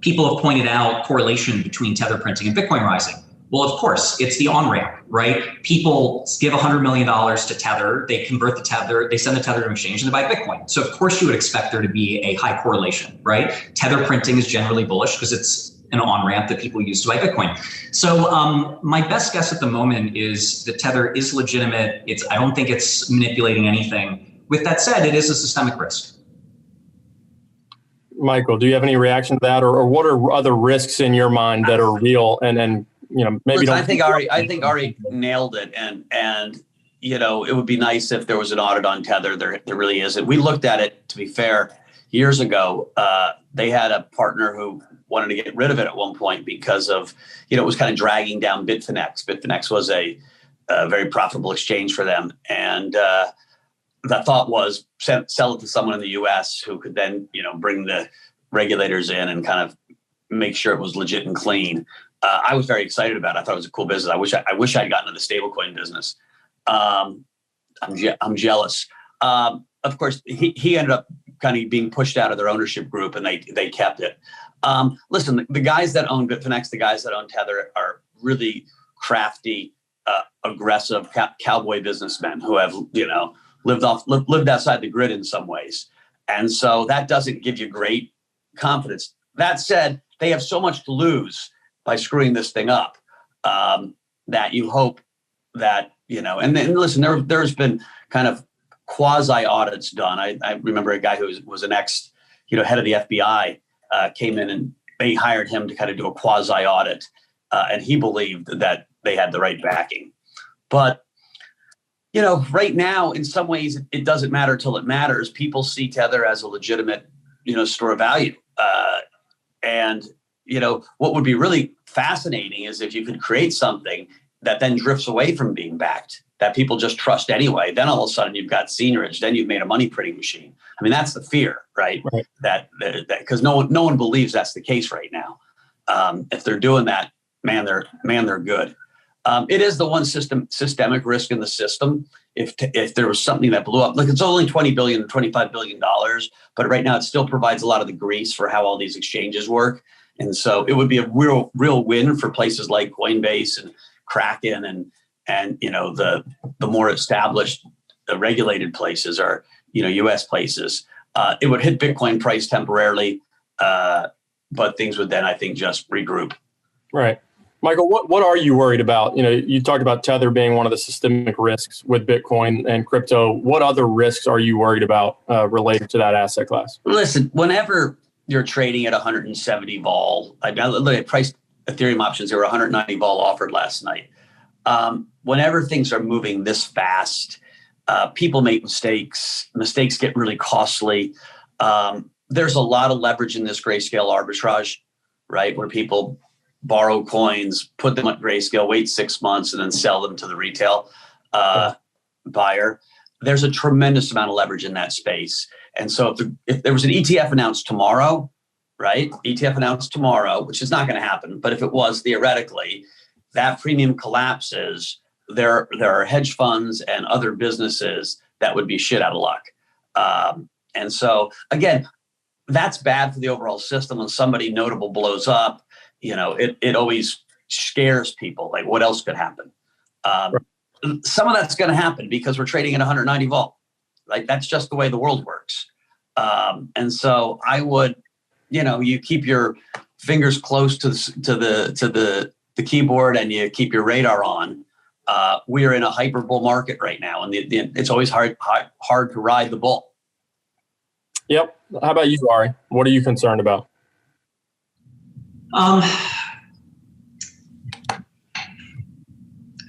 People have pointed out correlation between Tether printing and Bitcoin rising. Well, of course, it's the on-ramp, right? People give $100 million to Tether, they convert the Tether, they send the Tether to an exchange and they buy Bitcoin. So of course you would expect there to be a high correlation, right? Tether printing is generally bullish because it's an on-ramp that people use to buy Bitcoin. So my best guess at the moment is that Tether is legitimate. I don't think it's manipulating anything. With that said, it is a systemic risk. Michael, do you have any reaction to that, or what are other risks in your mind that are real and maybe Listen, don't? I think Ari nailed it, and it would be nice if there was an audit on Tether. There really isn't. We looked at it, to be fair, years ago. They had a partner who wanted to get rid of it at one point because of it was kind of dragging down Bitfinex. Bitfinex was a very profitable exchange for them, and the thought was sell it to someone in the U.S. who could then bring the regulators in and kind of make sure it was legit and clean. I was very excited about it. I thought it was a cool business. I wish I'd gotten into the stablecoin business. I'm jealous. Of course, he ended up kind of being pushed out of their ownership group, and they kept it. Listen, the guys that own Bitfinex, the guys that own Tether, are really crafty, aggressive cowboy businessmen who have lived outside the grid in some ways, and so that doesn't give you great confidence. That said, they have so much to lose by screwing this thing up, that you hope that, and listen, there's been kind of quasi audits done. I remember a guy who was an ex, head of the FBI came in and they hired him to kind of do a quasi audit, and he believed that they had the right backing. But right now, in some ways, it doesn't matter till it matters. People see Tether as a legitimate, store of value. And what would be really fascinating is if you could create something that then drifts away from being backed, that people just trust anyway. Then all of a sudden you've got seigniorage. Then you've made a money printing machine. I mean, that's the fear, right? That because no one believes that's the case right now. If they're doing that, man, they're good. It is the one systemic risk in the system. If there was something that blew up, like it's only $20 billion, $25 billion, but right now it still provides a lot of the grease for how all these exchanges work. And so it would be a real win for places like Coinbase and Kraken and the more established regulated places are, US places. It would hit Bitcoin price temporarily, but things would then, I think, just regroup. Right. Michael, what are you worried about? You talked about Tether being one of the systemic risks with Bitcoin and crypto. What other risks are you worried about related to that asset class? Listen, whenever you're trading at 170 vol, I look at price Ethereum options, there were 190 vol offered last night. Whenever things are moving this fast, people make mistakes. Mistakes get really costly. There's a lot of leverage in this grayscale arbitrage, right? Where people borrow coins, put them at grayscale, wait 6 months, and then sell them to the retail buyer. There's a tremendous amount of leverage in that space. And so if there was an ETF announced tomorrow, right? ETF announced tomorrow, which is not going to happen. But if it was theoretically, that premium collapses, there are hedge funds and other businesses that would be shit out of luck. And so, again, that's bad for the overall system. When somebody notable blows up, it always scares people. Like, what else could happen? Some of that's going to happen because we're trading at 190 vol. Like, that's just the way the world works. And so I would, you keep your fingers close to the keyboard and you keep your radar on. We are in a hyper bull market right now, and it's always hard to ride the bull. Yep. How about you, Ari? What are you concerned about?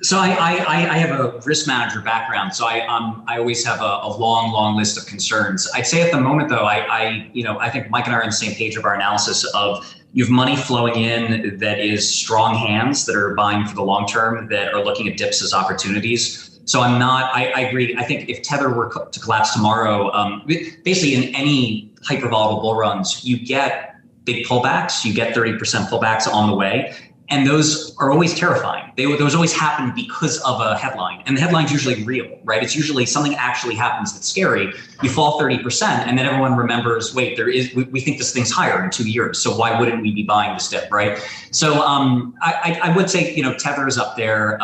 So I have a risk manager background, so I always have a long list of concerns. I'd say at the moment, though, I think Mike and I are on the same page of our analysis of you have money flowing in that is strong hands that are buying for the long term, that are looking at dips as opportunities. So I agree. I think if Tether were to collapse tomorrow, basically in any hyper volatile bull runs, you get big pullbacks, you get 30% pullbacks on the way. And those are always terrifying. Those always happen because of a headline. And the headline's usually real, right? It's usually something actually happens that's scary. You fall 30%, and then everyone remembers, wait, we think this thing's higher in 2 years. So why wouldn't we be buying this dip, right? So I would say, Tether is up there.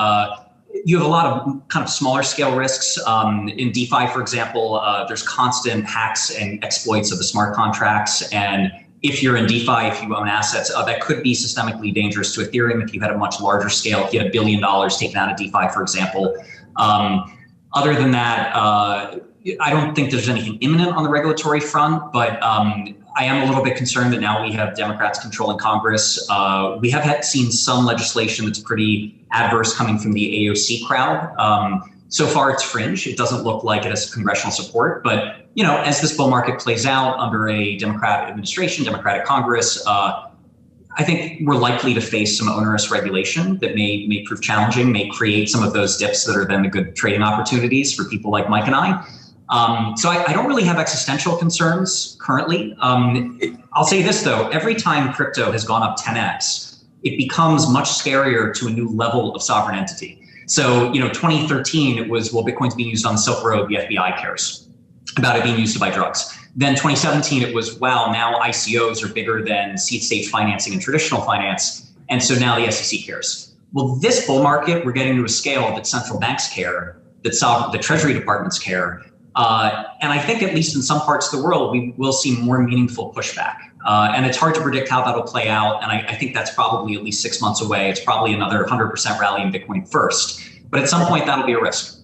You have a lot of kind of smaller scale risks. In DeFi, for example, there's constant hacks and exploits of the smart contracts. And if you're in DeFi, if you own assets, that could be systemically dangerous to Ethereum if you had a much larger scale, if you had $1 billion taken out of DeFi, for example. Other than that, I don't think there's anything imminent on the regulatory front, but I am a little bit concerned that now we have Democrats controlling Congress. We have seen some legislation that's pretty adverse coming from the AOC crowd. So far, it's fringe. It doesn't look like it has congressional support. But, as this bull market plays out under a Democratic administration, Democratic Congress, I think we're likely to face some onerous regulation that may prove challenging, may create some of those dips that are then the good trading opportunities for people like Mike and I. So I don't really have existential concerns currently. I'll say this, though. Every time crypto has gone up 10x, it becomes much scarier to a new level of sovereign entity. So, 2013, it was, well, Bitcoin's being used on the Silk Road, the FBI cares about it being used to buy drugs. Then 2017, it was, wow, now ICOs are bigger than seed stage financing and traditional finance. And so now the SEC cares. Well, this bull market, we're getting to a scale that central banks care, that the Treasury departments care. And I think at least in some parts of the world, we will see more meaningful pushback. And it's hard to predict how that'll play out. And I think that's probably at least 6 months away. It's probably another 100% rally in Bitcoin first. But at some point, that'll be a risk.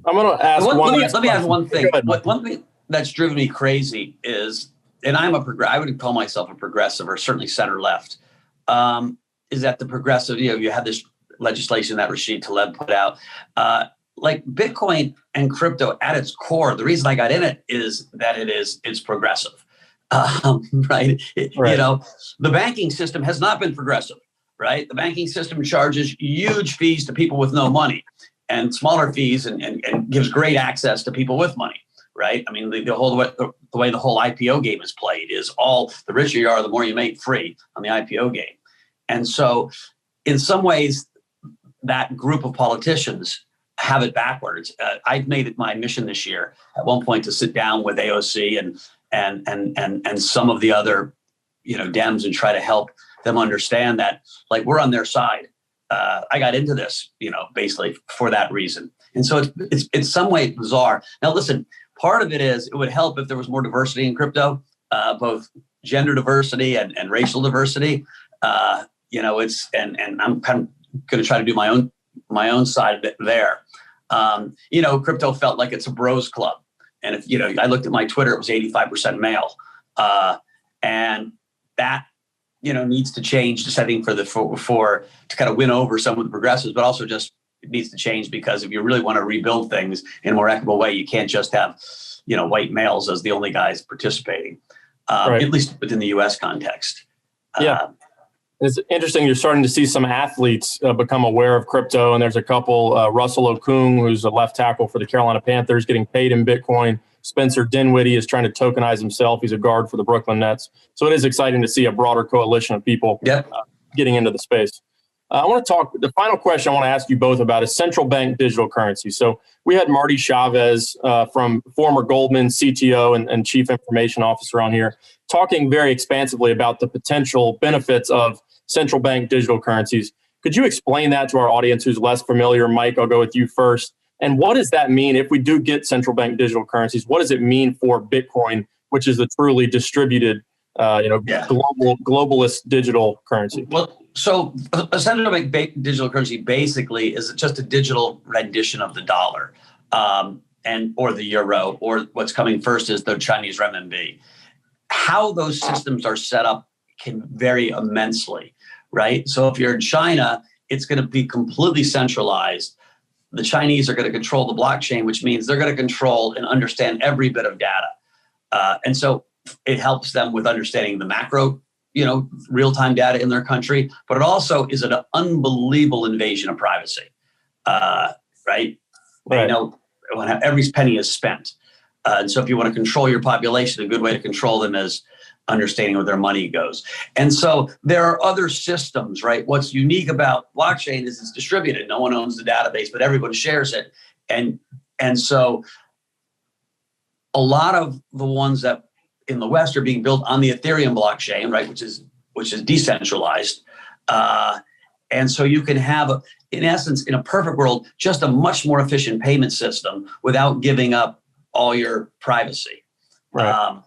I'm going to ask Let me add one thing. Go ahead. One thing that's driven me crazy is, and I would call myself a progressive, or certainly center left, is that the progressive, you have this legislation that Rashid Tlaib put out, like Bitcoin and crypto at its core. The reason I got in it is that it's progressive, right? The banking system has not been progressive, right? The banking system charges huge fees to people with no money, and smaller fees, and gives great access to people with money, right? I mean, the way the whole IPO game is played is all the richer you are, the more you make free on the IPO game. And so in some ways, that group of politicians have it backwards. I've made it my mission this year at one point to sit down with AOC and some of the other, Dems, and try to help them understand that, like, we're on their side. I got into this, basically for that reason. And so it's in some way bizarre. Now, listen, part of it is it would help if there was more diversity in crypto, both gender diversity and racial diversity. And I'm kind of going to try to do my own side of it there. Crypto felt like it's a bros club. And if, I looked at my Twitter, it was 85% male. And that, needs to change, just I think for to kind of win over some of the progressives, but also just it needs to change, because if you really want to rebuild things in a more equitable way, you can't just have, white males as the only guys participating, right. At least within the U.S. context. Yeah. It's interesting. You're starting to see some athletes become aware of crypto. And there's a couple, Russell Okung, who's a left tackle for the Carolina Panthers, getting paid in Bitcoin. Spencer Dinwiddie is trying to tokenize himself. He's a guard for the Brooklyn Nets. So it is exciting to see a broader coalition of people getting into the space. I want to talk, the final question I want to ask you both about is central bank digital currency. So we had Marty Chavez from former Goldman CTO and Chief Information Officer on here, talking very expansively about the potential benefits of central bank digital currencies. Could you explain that to our audience who's less familiar? Mike, I'll go with you first. And what does that mean if we do get central bank digital currencies? What does it mean for Bitcoin, which is the truly distributed, globalist digital currency? Well, so a central bank digital currency basically is just a digital rendition of the dollar, or the euro, or what's coming first is the Chinese renminbi. How those systems are set up can vary immensely, right? So if you're in China, it's going to be completely centralized. The Chinese are going to control the blockchain, which means they're going to control and understand every bit of data. And so it helps them with understanding the macro, real-time data in their country, but it also is an unbelievable invasion of privacy, right? They know every penny is spent. And so if you want to control your population, a good way to control them is understanding where their money goes. And so there are other systems, right? What's unique about blockchain is it's distributed. No one owns the database, but everyone shares it. And so a lot of the ones that in the West are being built on the Ethereum blockchain, right, which is decentralized. And so you can have, in essence, in a perfect world, just a much more efficient payment system without giving up all your privacy. Right.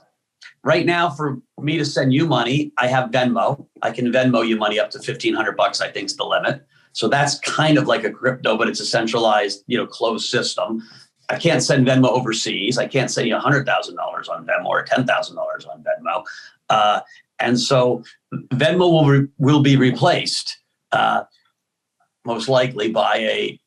Right now, for me to send you money, I have Venmo. I can Venmo you money up to $1,500, I think is the limit. So that's kind of like a crypto, but it's a centralized, closed system. I can't send Venmo overseas. I can't send you $100,000 on Venmo or $10,000 on Venmo. And so Venmo will be replaced most likely by a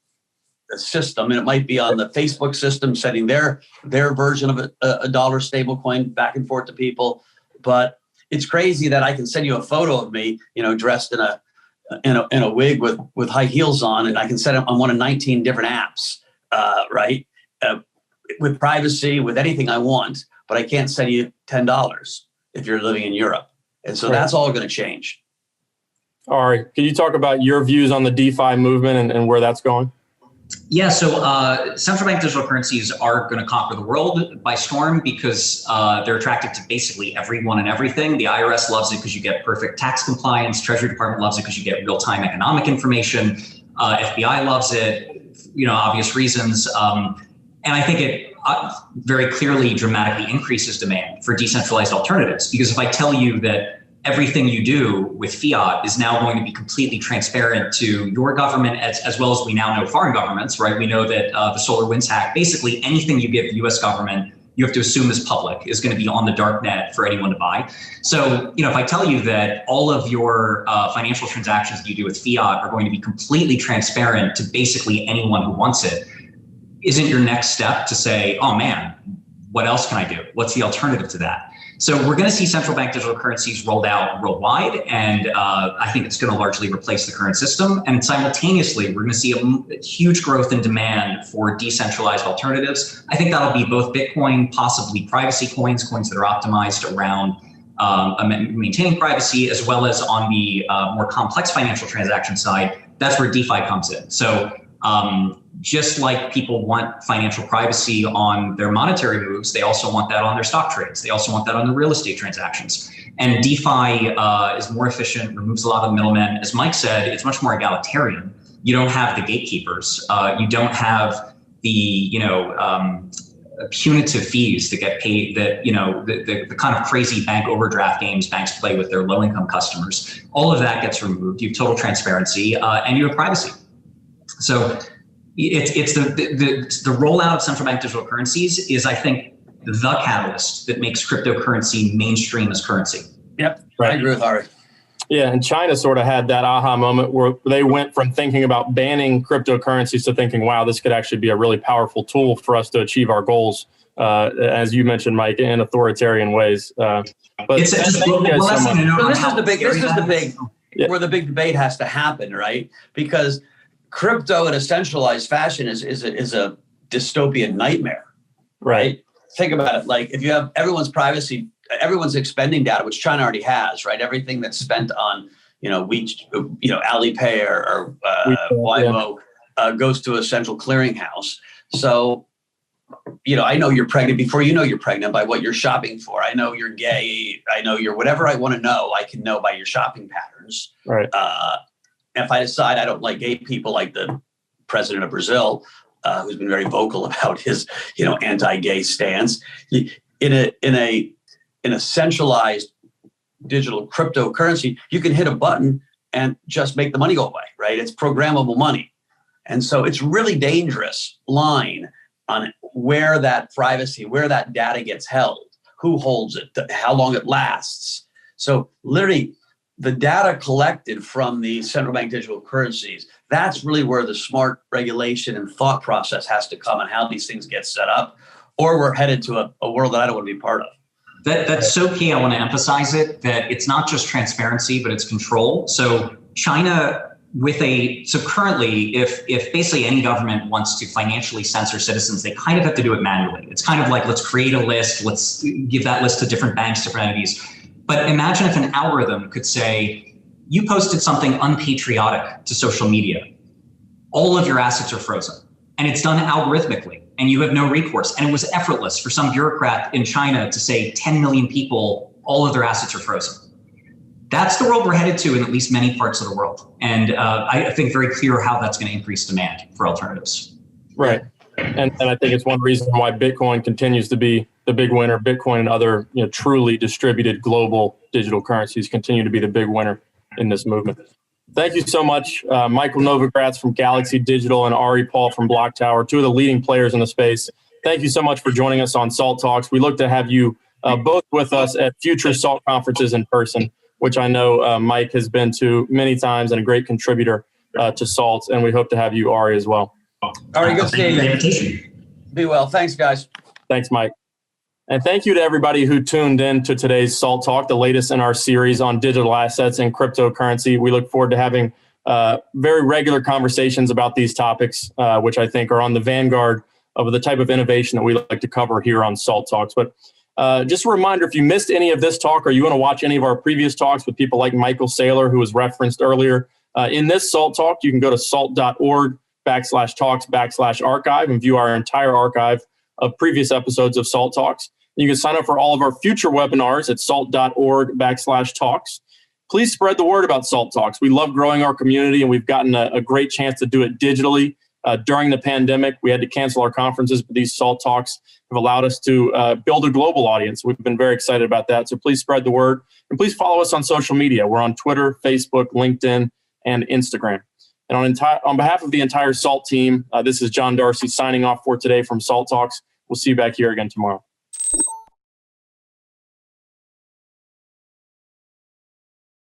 system, and it might be on the Facebook system sending their version of a dollar stable coin back and forth to people. But it's crazy that I can send you a photo of me, dressed in a wig with high heels on, and I can send it on one of 19 different apps, right? With privacy, with anything I want, but I can't send you $10 if you're living in Europe. And so that's all going to change. Ari, can you talk about your views on the DeFi movement and where that's going? Yeah, so central bank digital currencies are going to conquer the world by storm because they're attracted to basically everyone and everything. The IRS loves it because you get perfect tax compliance. Treasury Department loves it because you get real-time economic information. FBI loves it, obvious reasons. And I think it very clearly dramatically increases demand for decentralized alternatives. Because if I tell you that everything you do with fiat is now going to be completely transparent to your government, as well as we now know foreign governments, right? We know that the SolarWinds hack, basically anything you give the US government, you have to assume is public, is going to be on the dark net for anyone to buy. So, if I tell you that all of your financial transactions that you do with fiat are going to be completely transparent to basically anyone who wants it, isn't your next step to say, oh man, what else can I do? What's the alternative to that? So we're going to see central bank digital currencies rolled out worldwide, and I think it's going to largely replace the current system. And simultaneously, we're going to see a huge growth in demand for decentralized alternatives. I think that'll be both Bitcoin, possibly privacy coins that are optimized around maintaining privacy, as well as on the more complex financial transaction side. That's where DeFi comes in. So just like people want financial privacy on their monetary moves, they also want that on their stock trades. They also want that on their real estate transactions. And DeFi is more efficient, removes a lot of the middlemen. As Mike said, it's much more egalitarian. You don't have the gatekeepers. You don't have the punitive fees that get paid. That the kind of crazy bank overdraft games banks play with their low-income customers. All of that gets removed. You have total transparency, and you have privacy. So it's the rollout of central bank digital currencies is, I think, the catalyst that makes cryptocurrency mainstream as currency. Yep, right. I agree with Ari. Yeah, and China sort of had that aha moment where they went from thinking about banning cryptocurrencies to thinking, wow, this could actually be a really powerful tool for us to achieve our goals, as you mentioned, Mike, in authoritarian ways. But this is the big where the big debate has to happen, right? Because crypto in a centralized fashion is a dystopian nightmare, right? Think about it. Like if you have everyone's privacy, everyone's expending data, which China already has, right? Everything that's spent on, Alipay or Waymo goes to a central clearinghouse. So, I know you're pregnant before you know you're pregnant by what you're shopping for. I know you're gay. I know you're whatever I want to know. I can know by your shopping patterns. Right. If I decide I don't like gay people, like the president of Brazil, who's been very vocal about his, anti-gay stance, in a centralized digital cryptocurrency, you can hit a button and just make the money go away, right? It's programmable money. And so it's really dangerous line on where that privacy, where that data gets held, who holds it, how long it lasts. So literally, the data collected from the central bank digital currencies, that's really where the smart regulation and thought process has to come and how these things get set up, or we're headed to a world that I don't want to be part of. That's so key. I want to emphasize it, that it's not just transparency, but it's control. So China so currently, if basically any government wants to financially censor citizens, they kind of have to do it manually. It's kind of like, let's create a list, let's give that list to different banks, different entities. But imagine if an algorithm could say, you posted something unpatriotic to social media, all of your assets are frozen. And it's done algorithmically, and you have no recourse. And it was effortless for some bureaucrat in China to say 10 million people, all of their assets are frozen. That's the world we're headed to in at least many parts of the world. And I think very clear how that's going to increase demand for alternatives. Right. And I think it's one reason why Bitcoin continues to be the big winner. Bitcoin and other truly distributed global digital currencies continue to be the big winner in this movement. Thank you so much, Michael Novogratz from Galaxy Digital and Ari Paul from BlockTower, two of the leading players in the space. Thank you so much for joining us on SALT Talks. We look to have you both with us at future SALT conferences in person, which I know Mike has been to many times and a great contributor to SALT, and we hope to have you, Ari, as well. Ari, good to see you. Be well. Thanks, guys. Thanks, Mike. And thank you to everybody who tuned in to today's SALT Talk, the latest in our series on digital assets and cryptocurrency. We look forward to having very regular conversations about these topics, which I think are on the vanguard of the type of innovation that we like to cover here on SALT Talks. But just a reminder, if you missed any of this talk or you want to watch any of our previous talks with people like Michael Saylor, who was referenced earlier, in this SALT Talk, you can go to salt.org/talks/archive and view our entire archive of previous episodes of SALT Talks. You can sign up for all of our future webinars at salt.org/talks. Please spread the word about SALT Talks. We love growing our community, and we've gotten a great chance to do it digitally During the pandemic, we had to cancel our conferences, but these SALT Talks have allowed us to build a global audience. We've been very excited about that. So please spread the word and please follow us on social media. We're on Twitter, Facebook, LinkedIn, and Instagram. And on behalf of the entire SALT team, this is John Darcy signing off for today from SALT Talks. We'll see you back here again tomorrow.